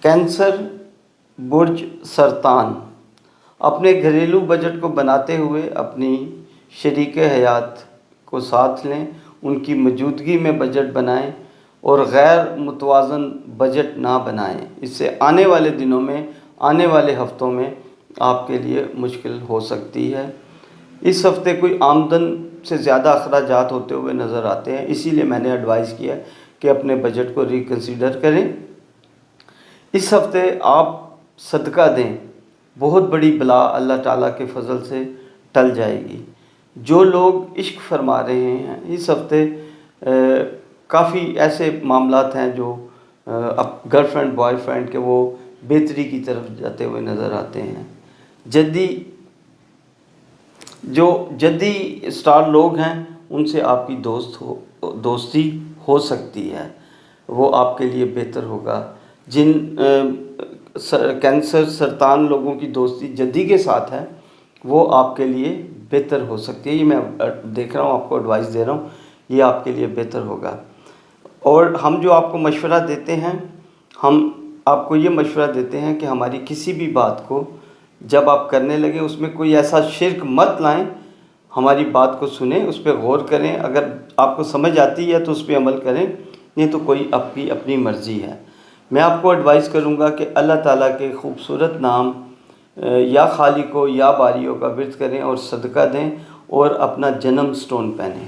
Cancer برج سرطان، اپنے گھریلو بجٹ کو بناتے ہوئے اپنی شریک حیات کو ساتھ لیں، ان کی موجودگی میں بجٹ بنائیں اور غیر متوازن بجٹ نہ بنائیں۔ اس سے آنے والے دنوں میں، آنے والے ہفتوں میں آپ کے لیے مشکل ہو سکتی ہے۔ اس ہفتے کوئی آمدن سے زیادہ اخراجات ہوتے ہوئے نظر آتے ہیں، اسی لیے میں نے ایڈوائز کیا کہ اپنے بجٹ کو ریکنسیڈر کریں۔ اس ہفتے آپ صدقہ دیں، بہت بڑی بلا اللہ تعالیٰ کے فضل سے ٹل جائے گی۔ جو لوگ عشق فرما رہے ہیں، اس ہفتے کافی ایسے معاملات ہیں جو اب گرل فرینڈ بوائے فرینڈ کے وہ بہتری کی طرف جاتے ہوئے نظر آتے ہیں۔ جدی اسٹار لوگ ہیں، ان سے آپ کی دوستی ہو سکتی ہے، وہ آپ کے لیے بہتر ہوگا۔ جن کینسر سرطان لوگوں کی دوستی جدی کے ساتھ ہے، وہ آپ کے لیے بہتر ہو سکتی ہے۔ یہ میں دیکھ رہا ہوں، آپ کو ایڈوائز دے رہا ہوں، یہ آپ کے لیے بہتر ہوگا۔ اور ہم جو آپ کو مشورہ دیتے ہیں، ہم آپ کو یہ مشورہ دیتے ہیں کہ ہماری کسی بھی بات کو جب آپ کرنے لگیں اس میں کوئی ایسا شرک مت لائیں، ہماری بات کو سنیں، اس پہ غور کریں، اگر آپ کو سمجھ آتی ہے تو اس پہ عمل کریں، نہیں تو کوئی اپنی مرضی ہے۔ میں آپ کو ایڈوائز کروں گا کہ اللہ تعالیٰ کے خوبصورت نام یا خالقوں یا باریوں کا ورد کریں اور صدقہ دیں اور اپنا جنم سٹون پہنیں۔